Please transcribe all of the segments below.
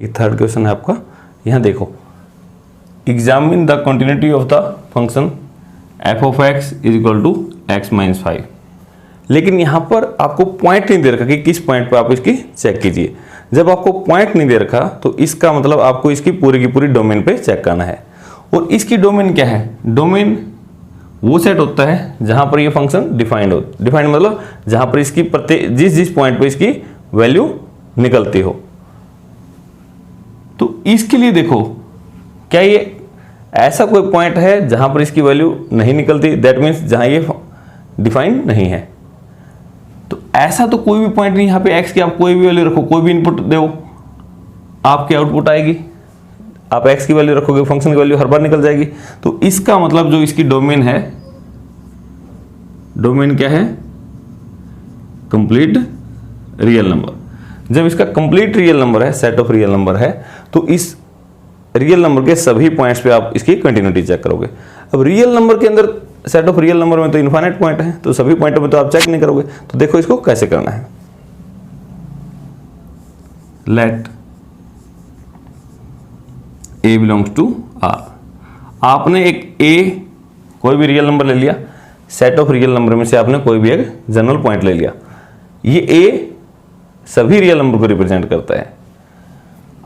ये third question है आपका। यहाँ देखो, examine the continuity of the function F of X is equal to X minus 5। लेकिन यहाँ पर आपको पॉइंट नहीं दे रखा कि किस पॉइंट पर आप इसकी चेक कीजिए। जब आपको पॉइंट नहीं दे रखा तो इसका मतलब आपको इसकी पूरी की पूरी डोमेन पे चेक करना है। और इसकी डोमेन क्या है? डोमेन वो सेट होता है जहां पर ये फंक्शन डिफाइंड हो। डिफाइंड मतलब जहां पर इसकी प्रत्येक जिस पॉइंट पे इसकी वैल्यू निकलती हो। तो इसके लिए देखो, क्या ये ऐसा कोई पॉइंट है जहां पर इसकी वैल्यू नहीं निकलती? दैट मीन्स जहां ये डिफाइंड नहीं है। तो ऐसा तो कोई भी पॉइंट नहीं। यहाँ पे एक्स की आप कोई भी वैल्यू रखो, कोई भी इनपुट दो, आपकी आउटपुट आएगी। आप एक्स की वैल्यू रखोगे, फंक्शन की वैल्यू हर बार निकल जाएगी। तो इसका मतलब जो इसकी डोमेन है, डोमेन क्या है? Complete real number. जब इसका कंप्लीट रियल नंबर है, सेट ऑफ रियल नंबर है, तो इस रियल नंबर के सभी पॉइंट्स पे आप इसकी कंटिन्यूटी चेक करोगे। अब रियल नंबर के अंदर, सेट ऑफ रियल नंबर में तो इनफाइनाइट पॉइंट है, तो सभी पॉइंटों में तो आप चेक नहीं करोगे। तो देखो इसको कैसे करना है। Let a belongs to r। आपने एक a कोई भी रियल नंबर ले लिया, सेट ऑफ रियल नंबर में से आपने कोई भी एक जनरल पॉइंट ले लिया। ये a सभी रियल नंबर को रिप्रेजेंट करता है।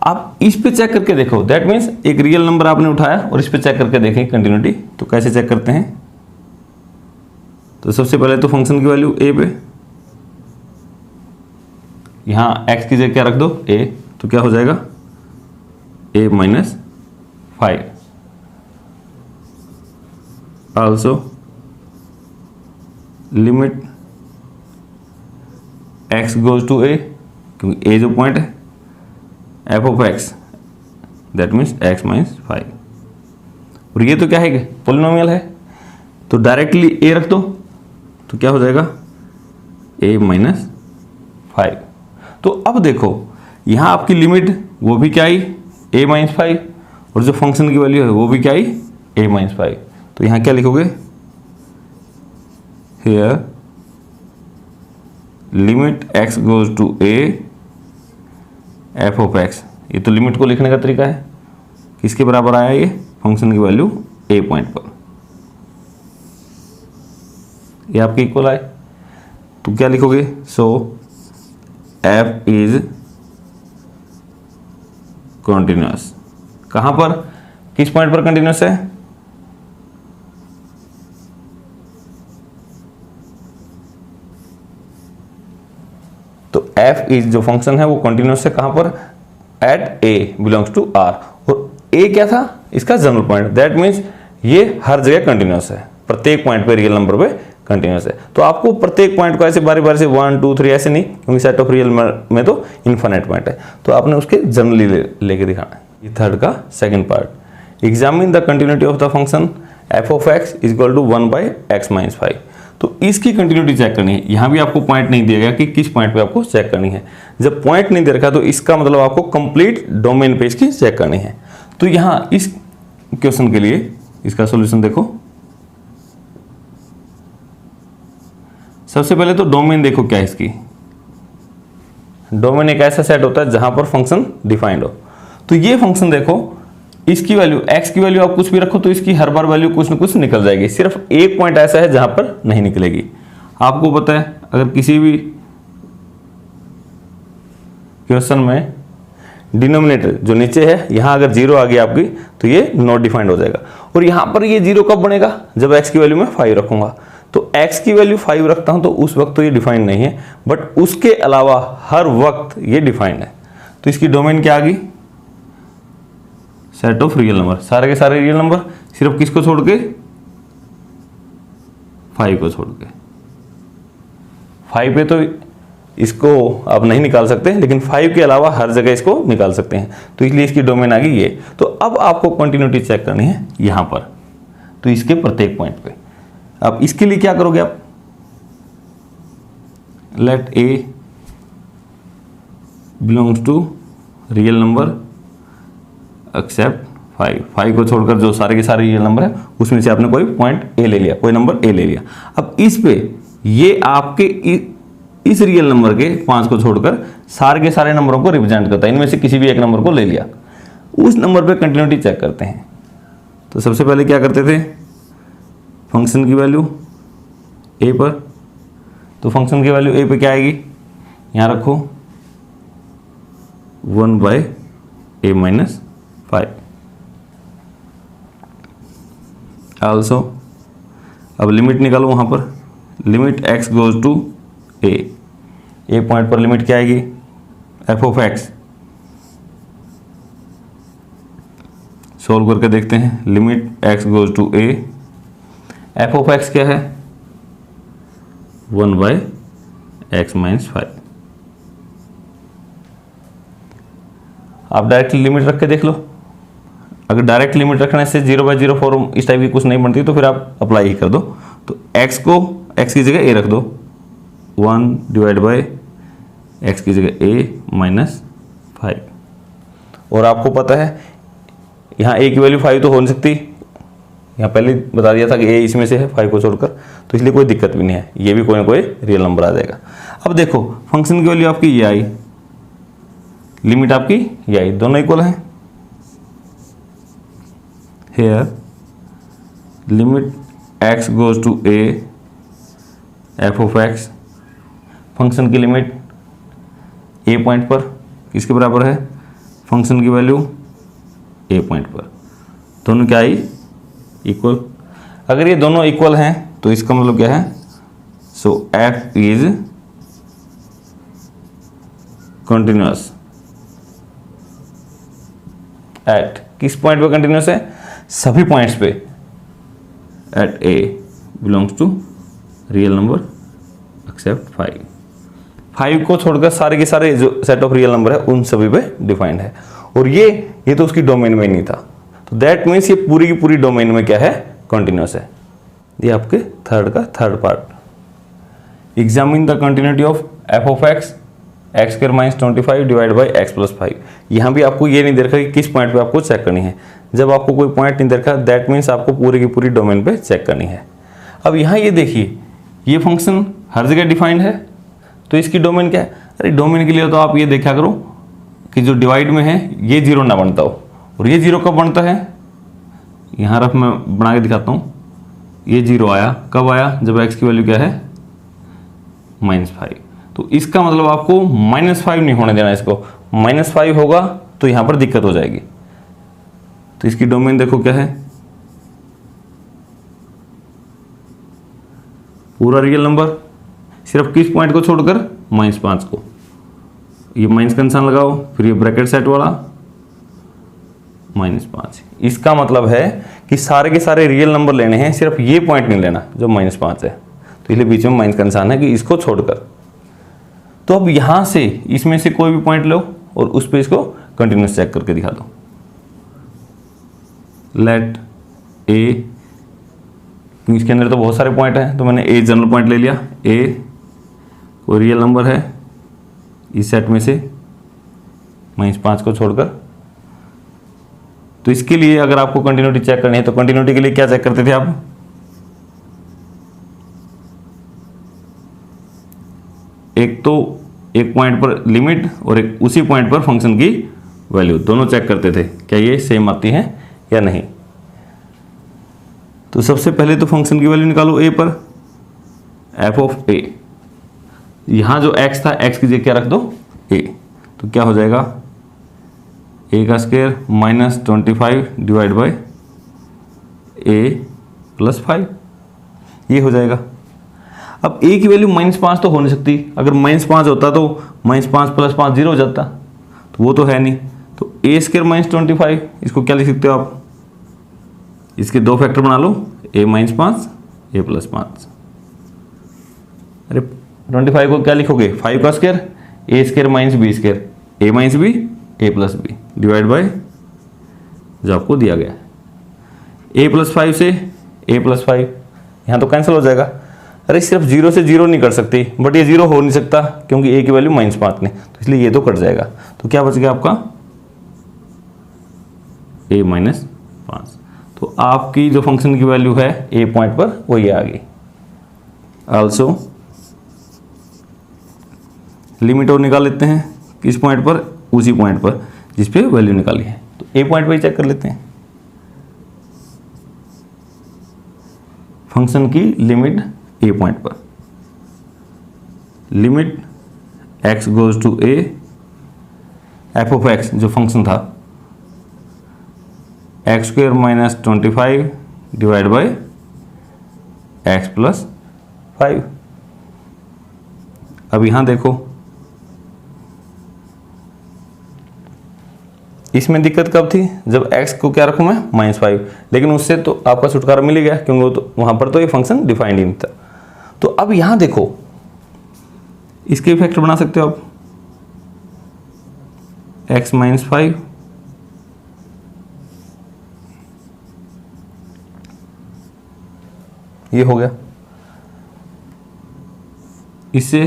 आप इस पे चेक करके देखो। दैट मीन्स एक रियल नंबर आपने उठाया और इस पे चेक करके देखें कंटिन्यूटी। तो कैसे चेक करते हैं? तो सबसे पहले तो फंक्शन की वैल्यू a पे, यहां x की जगह क्या रख दो? a। तो क्या हो जाएगा? a minus 5। Also limit x goes to a, क्योंकि a जो पॉइंट है, F of X that means x minus 5। और ये तो क्या है? पोलिनोमियल है, तो डायरेक्टली a रख दो। तो क्या हो जाएगा? a minus 5। तो अब देखो, यहां आपकी लिमिट वो भी क्या आई? a minus 5। और जो फंक्शन की वैल्यू है वो भी क्या आई? a minus 5। तो यहां क्या लिखोगे? Here limit x goes to a F of X. ये तो लिमिट को लिखने का तरीका है। किसके बराबर आया ये? फंक्शन की वैल्यू a पॉइंट पर। ये आपके इक्वल आए, तो क्या लिखोगे? सो f इज कॉन्टिन्यूअस। कहां पर, किस पॉइंट पर कंटिन्यूअस है? तो f इज जो फंक्शन है वो कंटिन्यूअस है। कहां पर? At a belongs to r। और a क्या था? इसका जनरल पॉइंट। दैट मीन्स ये हर जगह कंटिन्यूअस है, प्रत्येक पॉइंट पे, रियल नंबर पे कंटिन्यूअस है। तो आपको प्रत्येक पॉइंट को ऐसे बारी बारी से 1 2 3 ऐसे नहीं, क्योंकि सेट ऑफ रियल में तो इनफाइनाइट पॉइंट है। तो आपने उसके जनरली लेके दिखाना है। ये थर्ड का second part. Examine the continuity of the function F of X is equal to 1 by X minus 5। तो इसकी कंटिन्यूटी चेक करनी है। यहां भी आपको पॉइंट नहीं दिया गया कि किस पॉइंट पे आपको चेक करनी है। जब पॉइंट नहीं दे रखा तो इसका मतलब आपको कंप्लीट डोमेन पे इसकी चेक करनी है। तो यहां इस क्वेश्चन के लिए इसका सॉल्यूशन देखो। सबसे पहले तो डोमेन देखो क्या है इसकी। डोमेन एक ऐसा सेट होता है जहां पर फंक्शन डिफाइंड हो। तो ये फंक्शन देखो, इसकी वैल्यू, x की वैल्यू आप कुछ भी रखो तो इसकी हर बार वैल्यू कुछ ना कुछ निकल जाएगी। सिर्फ एक पॉइंट ऐसा है जहां पर नहीं निकलेगी। आपको पता है, अगर किसी भी क्वेश्चन में डिनोमिनेटर जो नीचे है, यहां अगर 0 आ गया आपकी, तो ये नॉट डिफाइंड हो जाएगा। और यहां पर ये 0 कब बनेगा? जब x की वैल्यू मैं 5 रखूंगा। तो x की वैल्यू 5 रखता हूं तो उस वक्त तो ये डिफाइंड नहीं है, बट उसके अलावा हर वक्त ये डिफाइंड है। तो इसकी डोमेन क्या आ गई? Set of real number. सारे के सारे रियल नंबर, सिर्फ किसको छोड़ के? 5 को छोड़ के। 5 पे तो इसको आप नहीं निकाल सकते, लेकिन 5 के अलावा हर जगह इसको निकाल सकते हैं। तो इसलिए इसकी डोमेन आ गई ये। तो अब आपको कंटिन्यूटी चेक करनी है यहां पर, तो इसके प्रत्येक पॉइंट पे। अब इसके लिए क्या करोगे आप? Let a belongs to real number except 5 को छोड़कर जो सारे के सारे रियल नंबर है उसमें से आपने कोई पॉइंट a ले लिया, कोई नंबर a ले लिया। अब इस पे ये आपके इस रियल नंबर के 5 को छोड़कर सारे के सारे नंबरों को रिप्रेजेंट करता है। इनमें से किसी भी एक नंबर को ले लिया, उस नंबर पे कंटिन्यूटी चेक करते हैं। तो सबसे पहले क्या करते थे, फंक्शन की वैल्यू ए पर, तो फंक्शन की वैल्यू ए पे क्या आएगी, यहाँ रखो 1/a-5। आल्सो अब लिमिट निकालो वहाँ पर, limit x goes to a, a point पर लिमिट क्या आएगी, f ऑफ x। सोल्व करके देखते हैं, limit x goes to a, f of x क्या है 1/x-5। आप डायरेक्ट लिमिट रख के देख लो, अगर डायरेक्ट लिमिट रखने से 0/0 फॉर्म इस टाइप की कुछ नहीं बनती तो फिर आप अप्लाई ही कर दो। तो x को x की जगह a रख दो, 1/x की जगह a-5। और आपको पता है यहाँ a की वैल्यू 5 तो हो नहीं सकती, यहाँ पहले बता दिया था कि a इसमें से है 5 को छोड़कर, तो इसलिए कोई दिक्कत भी नहीं है, ये भी कोई ना कोई रियल नंबर आ जाएगा। अब देखो फंक्शन की वैल्यू आपकी ये आई, लिमिट आपकी ये आई, दोनों इक्वल हैं। Here limit x goes to a, f of x, function की लिमिट a पॉइंट पर किसके बराबर है, फंक्शन की वैल्यू a पॉइंट पर, दोनों क्या आई, इक्वल। अगर ये दोनों इक्वल हैं तो इसका मतलब क्या है, so f is continuous at, किस पॉइंट पे कंटिन्यूअस है, सभी पॉइंट्स पे, at a belongs to real number except 5 को छोड़कर सारे के सारे जो सेट ऑफ रियल नंबर है उन सभी पे डिफाइंड है। और ये तो उसकी डोमेन में नहीं था, तो दैट मीन्स ये पूरी की पूरी डोमेन में क्या है, कंटिन्यूअस है। ये आपके थर्ड का third part, examine the continuity of f of x x² - 25 divide by x+5। यहाँ भी आपको ये नहीं दे रखा कि किस पॉइंट पे आपको चेक करनी है। जब आपको कोई पॉइंट नहीं दे रखा दैट मीन्स आपको पूरी की पूरी डोमेन पे चेक करनी है। अब यहाँ ये देखिए, ये फंक्शन हर जगह डिफाइंड है, तो इसकी डोमेन क्या है, अरे डोमेन के लिए तो आप ये देखा करो कि जो डिवाइड में है ये 0 ना बनता हो, और ये 0 कब बनता है, यहाँ रफ मैं बना के दिखाता हूँ। ये 0 आया, कब आया, जब x की वैल्यू क्या है -5। तो इसका मतलब आपको -5 नहीं होने देना, इसको -5 होगा तो यहाँ पर दिक्कत हो जाएगी। तो इसकी डोमेन देखो क्या है, पूरा रियल नंबर, सिर्फ किस पॉइंट को छोड़कर, -5 को। ये माइनस का निशान लगाओ, फिर ये ब्रैकेट सेट वाला -5। इसका मतलब है कि सारे के सारे रियल नंबर लेने हैं, सिर्फ ये पॉइंट नहीं लेना जो -5 है, तो इसलिए बीच में माइनस का निशान है कि इसको छोड़कर। तो अब यहां से इसमें से कोई भी पॉइंट लो और उस पर इसको कंटिन्यूस चेक करके दिखा दो। लेट ए, इसके अंदर तो बहुत सारे पॉइंट हैं, तो मैंने ए जनरल पॉइंट ले लिया। ए कोई रियल नंबर है इस सेट में से -5 को छोड़कर। तो इसके लिए अगर आपको कंटिन्यूटी चेक करनी है तो कंटिन्यूटी के लिए क्या चेक करते थे आप, एक तो एक पॉइंट पर लिमिट और एक उसी पॉइंट पर फंक्शन की वैल्यू, दोनों चेक करते थे क्या ये सेम आती है या नहीं। तो सबसे पहले तो फंक्शन की वैल्यू निकालो ए पर, f ऑफ a, यहां जो x था x की जगह क्या रख दो a, तो क्या हो जाएगा a² - 25 डिवाइड बाई a+5, ये हो जाएगा। अब a की वैल्यू -5 तो हो नहीं सकती, अगर -5 होता तो -5 + 5 0 हो जाता, तो वो तो है नहीं। तो a² - 25, इसको क्या लिख सकते हो आप, इसके दो फैक्टर बना लो, a-5 a+5। अरे 25 को क्या लिखोगे, 5 का square, a² - b², a - b a+b divide by जो आपको दिया गया है। a+5 से a+5 यहाँ तो कैंसिल हो जाएगा। अरे सिर्फ 0 से 0 नहीं कर सकते, बट ये 0 हो नहीं सकता क्योंकि a की वैल्यू -5 ने, तो इसलिए ये तो कट जाएगा। तो क्या बच गया आपका a-5। तो आपकी जो फंक्शन की वैल्यू है a पॉइंट पर वो ये आ गई। आल्सो लिमिट और निकाल लेते हैं किस पॉइंट पर, उसी पॉइंट पर जिस पे वैल्यू निकाली है। तो ए पॉइंट पर ही चेक कर लेते हैं फंक्शन की लिमिट ए पॉइंट पर। Limit x goes to a, F of x जो फंक्शन था X square minus 25 divide by X plus 5। अब यहां देखो इसमें दिक्कत कब थी, जब x को क्या रखूं मैं -5, लेकिन उससे तो आपका छुटकारा मिल ही गया क्योंकि तो वहां पर तो ये फंक्शन डिफाइंड ही नहीं था। तो अब यहां देखो इसके इफेक्ट बना सकते हो आप, x -5 ये हो गया, इससे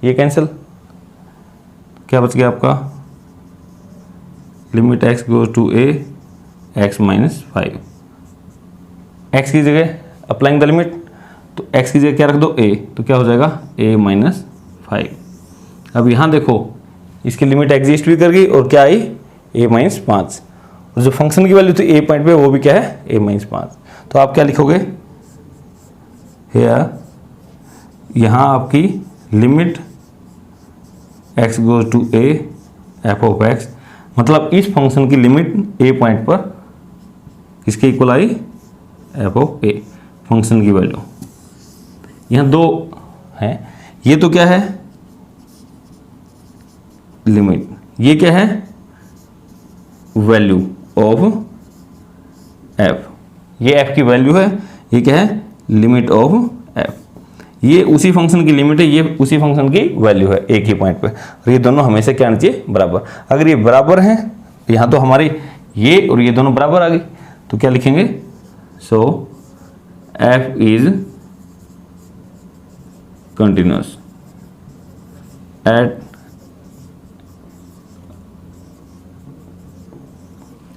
ये कैंसिल, क्या बच गया आपका limit x goes to a x -5। x की जगह अप्लाइंग द लिमिट, तो x की जगह क्या रख दो a, तो क्या हो जाएगा a -5। अब यहाँ देखो इसकी लिमिट एग्जिस्ट भी कर गई और क्या आई a -5, और जो फंक्शन की वैल्यू थी a पॉइंट पे वो भी क्या है a -5। तो आप क्या लिखोगे यहाँ आपकी limit x goes to a F of x, मतलब इस फंक्शन की लिमिट a पॉइंट पर किसके equal I F of a, function की वैल्यू। यहाँ दो है, ये तो क्या है लिमिट, ये क्या है वैल्यू ऑफ f, ये f की वैल्यू है, ये क्या है लिमिट ऑफ f। ये उसी फंक्शन की लिमिट है, ये उसी फंक्शन की वैल्यू है एक ही पॉइंट पे, और ये दोनों हमेशा क्या आना चाहिए बराबर। अगर ये बराबर हैं यहाँ तो हमारे ये और ये दोनों बराबर आ गई, तो क्या लिखेंगे सो f is continuous eight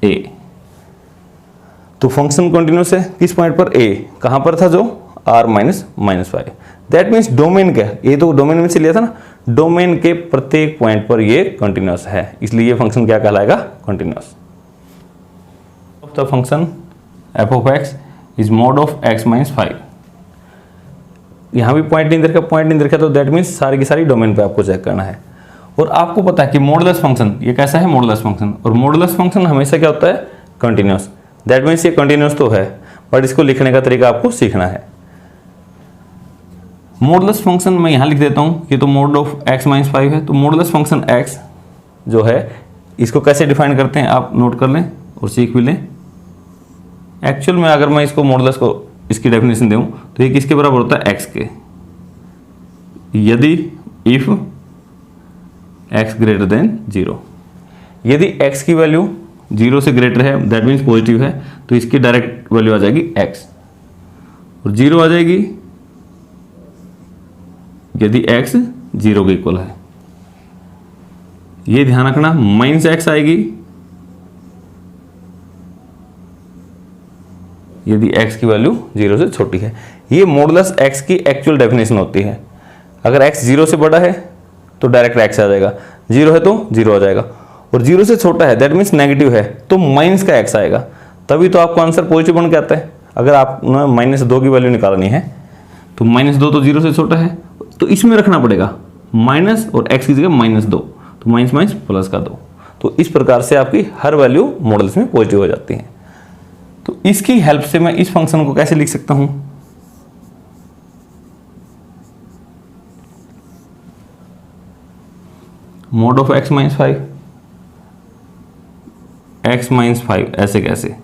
a। तो फंक्शन कंटिन्यूअस है किस पॉइंट पर a, कहां पर था जो r -5। दैट मीन्स डोमेन क्या, ये तो डोमेन में से लिया था ना, डोमेन के प्रत्येक पॉइंट पर ये कंटिन्यूअस है, इसलिए ये फंक्शन क्या कहलाएगा continuous. Of the function f of x is mod of x -5। यहां भी पॉइंट नहीं देखा तो दैट मीन्स सारी की सारी डोमेन पे आपको चेक करना है। और आपको पता है कि मॉडुलस फंक्शन ये कैसा है मॉडुलस फंक्शन, और मॉडुलस फंक्शन हमेशा क्या होता है कंटिन्यूअस। दैट मीन्स ये कंटिन्यूअस तो है बट इसको लिखने का तरीका आपको सीखना है। मॉडुलस फंक्शन मैं यहाँ लिख देता हूँ, ये तो मॉड ऑफ x -5 है, तो मॉडुलस फंक्शन x जो है इसको कैसे डिफाइन करते हैं आप नोट कर लें और सीख भी लें। एक्चुअल में अगर मैं इसको मॉडुलस को इसकी डेफिनेशन दूँ तो ये किसके बराबर होता है x के, यदि इफ x ग्रेटर देन 0। यदि x की वैल्यू 0 से ग्रेटर है दैट मीन्स पॉजिटिव है, तो इसकी डायरेक्ट वैल्यू आ जाएगी x, और 0 आ जाएगी यदि x 0 के इक्वल है। ये ध्यान रखना, -x आएगी यदि x की वैल्यू 0 से छोटी है। ये मॉडुलस x की एक्चुअल डेफिनेशन होती है। अगर x 0 से बड़ा है तो डायरेक्ट x आ जाएगा, 0 है तो 0 आ जाएगा, और 0 से छोटा है दैट मीन्स नेगेटिव है तो माइनस का x आएगा, तभी तो आपको आंसर पॉजिटिव बन के आता है। अगर आप -2 की वैल्यू निकालनी है तो -2 तो 0 से छोटा है, तो इसमें रखना पड़ेगा माइनस और x की जगह -2, तो माइनस माइनस प्लस का 2। तो इस प्रकार से आपकी हर वैल्यू मॉडल्स में पॉजिटिव हो जाती है। तो इसकी हेल्प से मैं इस फंक्शन को कैसे लिख सकता हूं, मॉड ऑफ x -5, x -5 ऐसे कैसे,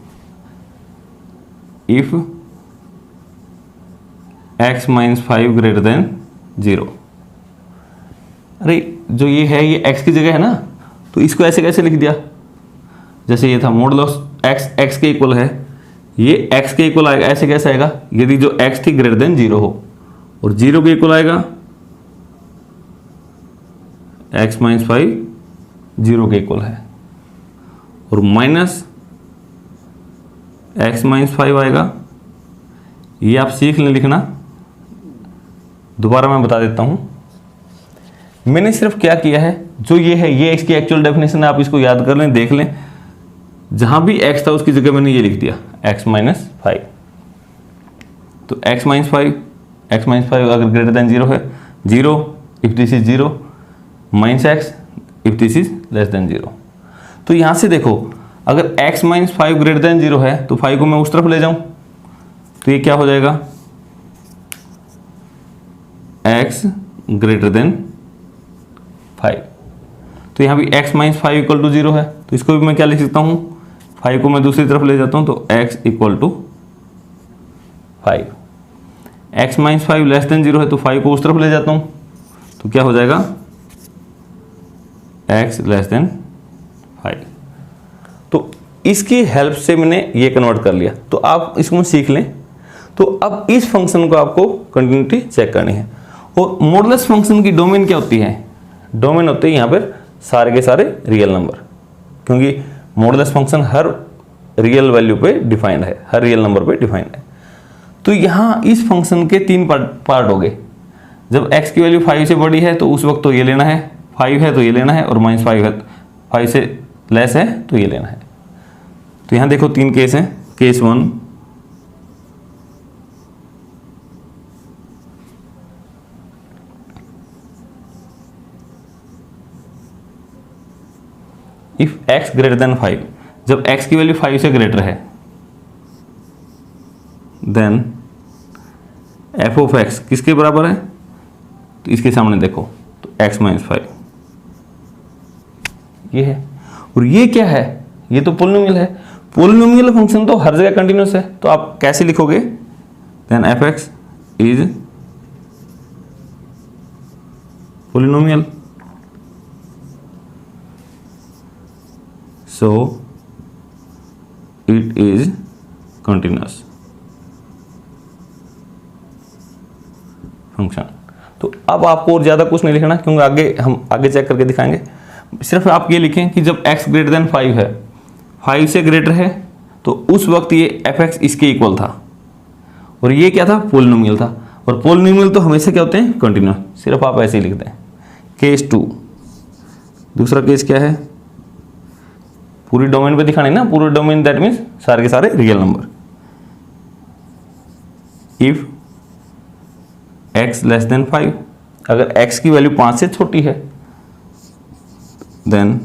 इफ x -5 ग्रेटर देन 0। अरे जो ये है ये x की जगह है ना, तो इसको ऐसे कैसे लिख दिया, जैसे ये था मॉडुलस x के इक्वल है, ये x के इक्वल आएगा, ऐसे कैसे आएगा यदि जो x थी ग्रेटर देन 0 हो, और 0 के इक्वल आएगा x -5 0 के इक्वल है, और माइनस x -5 आएगा। ये आप सीख लें लिखना, दोबारा मैं बता देता हूं। मैंने सिर्फ क्या किया है, जो ये है ये x की एक्चुअल डेफिनेशन है, आप इसको याद कर लें, देख लें, जहां भी x था उसकी जगह मैंने ये लिख दिया x माइनस 5। तो x माइनस 5 अगर ग्रेटर देन 0 है 0 if this is 0, minus x if this is less than 0। तो यहां से देखो, अगर x माइनस 5 ग्रेटर देन 0 है तो 5 को मैं उस तरफ ले जाऊं तो ये क्या हो जाएगा, x ग्रेटर देन 5। तो यहाँ भी x माइनस 5 इक्वल टू 0 है, तो इसको भी मैं क्या लिख सकता हूँ, 5 को मैं दूसरी तरफ ले जाता हूँ तो x equal to 5। x minus 5 less than 0 है तो 5 को उस तरफ ले जाता हूँ तो क्या हो जाएगा, x लेस देन 5। तो इसकी हेल्प से मैंने ये कन्वर्ट कर लिया। तो आप इसको सीख लें। तो अब इस फंक्शन को आपको कंटिन्यूटी चेक करनी है। और मॉडुलस फंक्शन की डोमेन क्या होती है, डोमेन होते हैं यहाँ पर सारे के सारे रियल नंबर, क्योंकि मॉडुलस फंक्शन हर रियल वैल्यू पे डिफाइंड है, हर रियल नंबर पे डिफाइंड है। तो यहाँ इस फंक्शन के 3 पार्ट हो गए। जब x की वैल्यू 5 से बड़ी है तो उस वक्त तो ये लेना है, 5 है तो ये लेना है, और माइनस 5 है, 5 से लेस है तो ये लेना है। तो यहाँ देखो 3 केस हैं। Case 1, if x greater than 5, जब x की वैल्यू 5 से ग्रेटर है, देन f ऑफ x किसके बराबर है, तो इसके सामने देखो तो x माइनस 5 ये है। और ये क्या है, ये तो पोलिनोमियल है। पोलिनोमियल फंक्शन तो हर जगह कंटिन्यूस है, तो आप कैसे लिखोगे, then f(x) is polynomial, so it is continuous function. तो अब आपको और ज़्यादा कुछ नहीं लिखना, क्योंकि हम आगे चेक करके दिखाएंगे। सिर्फ आप ये लिखें कि जब x ग्रेटर देन 5 है, 5 से ग्रेटर है, तो उस वक्त ये f(x) इसके इक्वल था, और ये क्या था, पोलिनोमियल था। और पोलिनोमियल तो हमेशा क्या होते हैं, कंटिन्यूस। सिर्फ आप ऐसे ही लिख दें। केस 2, दूसरा केस क्या है, पूरी डोमेन पे दिखाने ना, पूरी डोमेन दैट मीन्स सारे के सारे real number. If x less than 5, अगर x की वैल्यू 5 से छोटी है, देन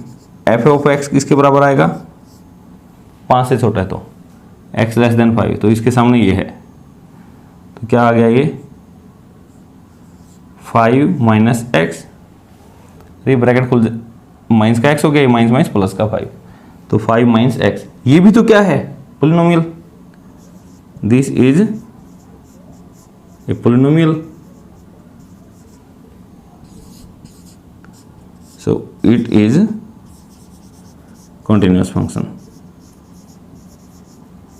f ऑफ x किसके बराबर आएगा, 5 से छोटा है तो x लेस देन 5, तो इसके सामने ये है, तो क्या आ गया, ये 5 माइनस x, ये ब्रैकेट खुल, माइनस का x हो गया, माइनस माइनस प्लस का 5, तो 5 माइनस x, ये भी तो क्या है, polynomial. This is a polynomial, so it is continuous function.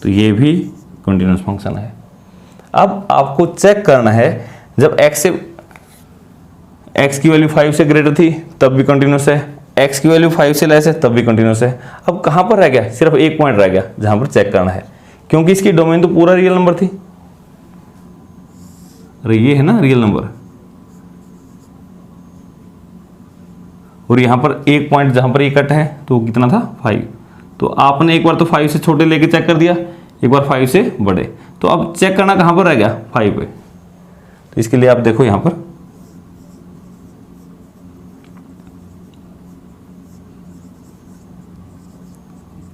तो ये भी कंटिन्यूअस फंक्शन है। अब आपको चेक करना है, जब x की वैल्यू 5 से ग्रेटर थी तब भी कंटिन्यूअस है, x की वैल्यू 5 से लेस है तब भी कंटिन्यूअस है। अब कहां पर रह गया, सिर्फ एक पॉइंट रह गया जहां पर चेक करना है, क्योंकि इसकी डोमेन तो पूरा रियल नंबर थी। अरे ये है ना रियल नंबर, और यहां पर एक पॉइंट जहां पर ये कट है तो कितना था, 5। तो आपने एक बार तो 5 से छोटे लेके चेक कर दिया, एक बार 5 से बड़े, तो अब चेक करना कहां पर रह गया, 5 पे। तो इसके लिए आप देखो यहां पर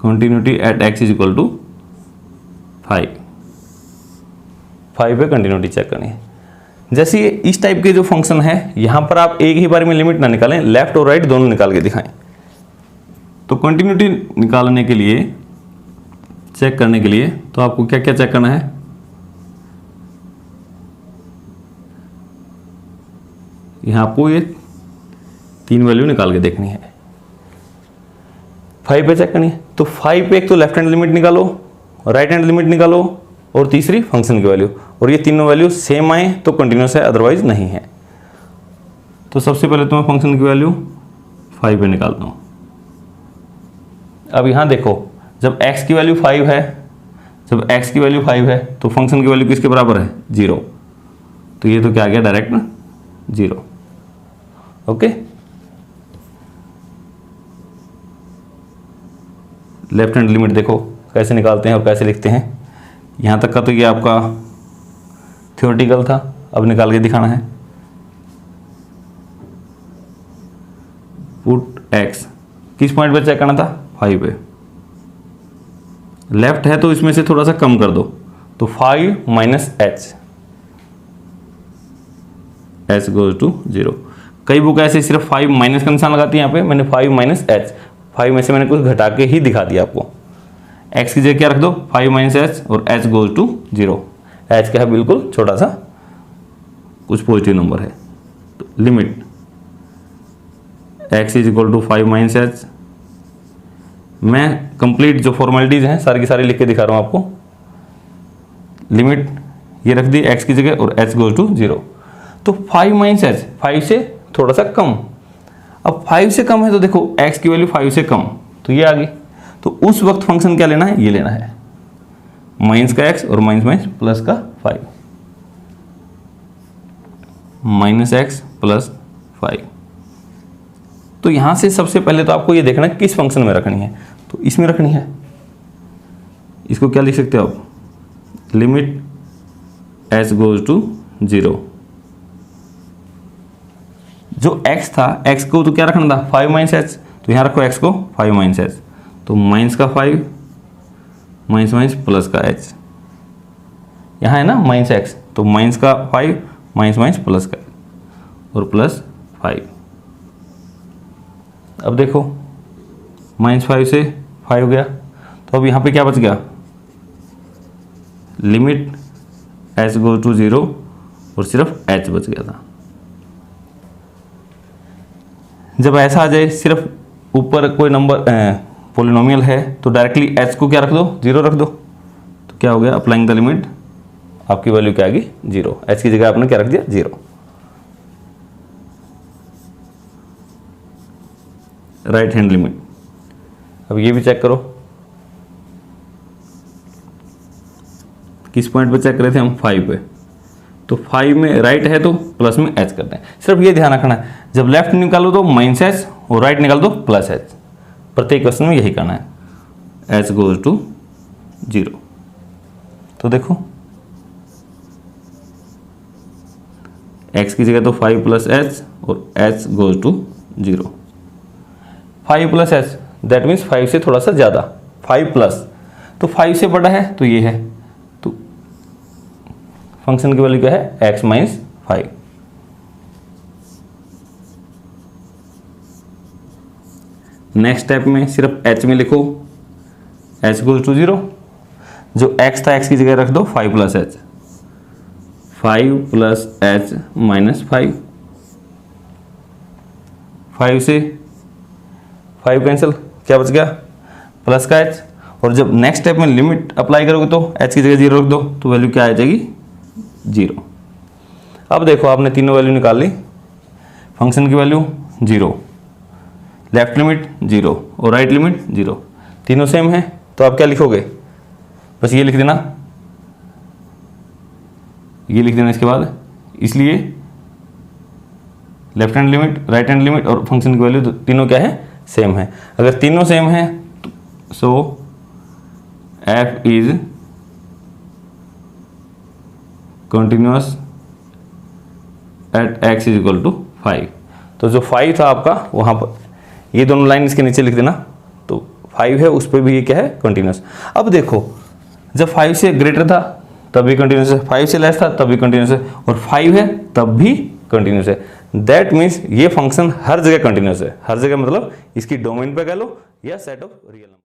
continuity at x is equal to 5 पे कंटिन्यूटी चेक करनी है। जैसे ये इस टाइप के जो फंक्शन है, यहां पर आप एक ही बार में लिमिट ना निकालें, लेफ्ट और राइट दोनों निकाल के दिखाएं। तो कंटिन्यूटी निकालने के लिए, चेक करने के लिए, तो आपको क्या क्या चेक करना है, यहां आपको ये 3 वैल्यू निकाल के देखनी है। 5 पे चेक करनी है, तो 5 पे एक तो लेफ्ट हैंड लिमिट निकालो, राइट हैंड लिमिट निकालो, और तीसरी फंक्शन की वैल्यू, और ये तीनों वैल्यू सेम आए तो कंटिन्यूस है, अदरवाइज नहीं है। तो सबसे पहले तो मैं फंक्शन की वैल्यू 5 पे निकालता हूं। अब यहां देखो, जब x की वैल्यू 5 है, जब x की वैल्यू 5 है तो फंक्शन की वैल्यू किसके बराबर है, 0। तो ये तो क्या आ गया, direct 0। Okay, left hand limit देखो कैसे निकालते हैं और कैसे लिखते हैं। यहाँ तक का तो ये आपका थ्योरेटिकल था, अब निकाल के दिखाना है। पुट x किस पॉइंट पे चेक करना था, 5 पे। लेफ्ट है तो इसमें से थोड़ा सा कम कर दो, तो 5 minus H, H goes to 0। कई बुक ऐसे सिर्फ 5 माइनस का निशान लगाती है, यहाँ पे मैंने 5 माइनस एच, 5 में से मैंने कुछ घटा के ही दिखा दिया आपको। x की जगह क्या रख दो, 5 माइनस एच, और h गोज टू 0। h क्या है, बिल्कुल छोटा सा कुछ पॉजिटिव नंबर है। तो limit x is equal to 5 minus H. मैं कंप्लीट जो फॉर्मेलिटीज हैं सारी की सारी लिख के दिखा रहा हूँ आपको। लिमिट ये रख दी x की जगह और h गोज टू 0। तो 5 माइनस एच 5 से थोड़ा सा कम, अब 5 से कम है तो देखो x की वैल्यू 5 से कम, तो ये आ गई। तो उस वक्त फंक्शन क्या लेना है, ये लेना है माइनस का x और माइनस माइनस प्लस का 5, माइनस x प्लस 5। तो यहां से सबसे पहले तो आपको ये देखना है किस फंक्शन में रखनी है, तो इसमें रखनी है। इसको क्या लिख सकते हो आप, लिमिट h गोज टू 0। जो x था, x को तो क्या रखना था, 5 माइनस एच, तो यहाँ रखो x को 5 माइनस एच, तो माइनस का 5 माइनस माइनस प्लस का h, यहाँ है ना माइनस x, तो माइनस का 5 माइनस माइनस प्लस का और प्लस 5। अब देखो माइनस 5 से 5 हो गया, तो अब यहाँ पे क्या बच गया, लिमिट h गोज टू 0 और सिर्फ h बच गया था। जब ऐसा आ जाए सिर्फ ऊपर कोई नंबर पोलिनोमियल है तो डायरेक्टली h को क्या रख दो, 0 रख दो, तो क्या हो गया, अप्लाइंग द लिमिट, आपकी वैल्यू क्या आ गई, 0। h की जगह आपने क्या रख दिया, 0। राइट हैंड लिमिट, अब ये भी चेक करो, किस पॉइंट पे चेक कर रहे थे हम, 5 पे। तो 5 में राइट है तो प्लस में h करते हैं। सिर्फ ये ध्यान रखना है, जब लेफ्ट निकालो तो माइनस एच और राइट निकालो तो प्लस एच। प्रत्येक क्वेश्चन में यही करना है, h गोज टू 0। तो देखो x की जगह तो 5 प्लस एच और h goes to 0। 5 plus H that means 5 से थोड़ा सा ज़्यादा, 5 प्लस, तो 5 से बड़ा है तो ये है, तो फंक्शन की वैल्यू क्या है, x माइनस 5। नेक्स्ट स्टेप में सिर्फ h में लिखो h गोज टू 0। जो x था x की जगह रख दो 5 plus H, 5 plus H minus 5। 5 से 5 कैंसिल, क्या बच गया, प्लस का h। और जब नेक्स्ट स्टेप में लिमिट अप्लाई करोगे तो h की जगह 0 रख दो, तो वैल्यू क्या आ जाएगी, 0। अब देखो आपने तीनों वैल्यू निकाल ली, फंक्शन की वैल्यू 0, लेफ्ट लिमिट 0 और राइट लिमिट 0, तीनों सेम है। तो आप क्या लिखोगे, बस ये लिख देना, ये लिख देना इसके बाद। इसलिए left hand limit, right hand limit और फंक्शन की वैल्यू तीनों क्या है, सेम है। अगर तीनों सेम है so f is continuous at x is equal to 5। तो जो 5 था आपका वहां पर, ये दोनों लाइन इसके नीचे लिख देना, तो 5 है उस पर भी ये क्या है, कंटिन्यूअस। अब देखो जब 5 से ग्रेटर था तब भी कंटिन्यूअस है, 5 से लेस था तब भी कंटिन्यूअस है, और 5 है तब भी कंटिन्यूअस है। दैट मीन्स ये फंक्शन हर जगह कंटिन्यूअस है। हर जगह मतलब इसकी डोमेन पे कह लो या सेट ऑफ रियल नंबर।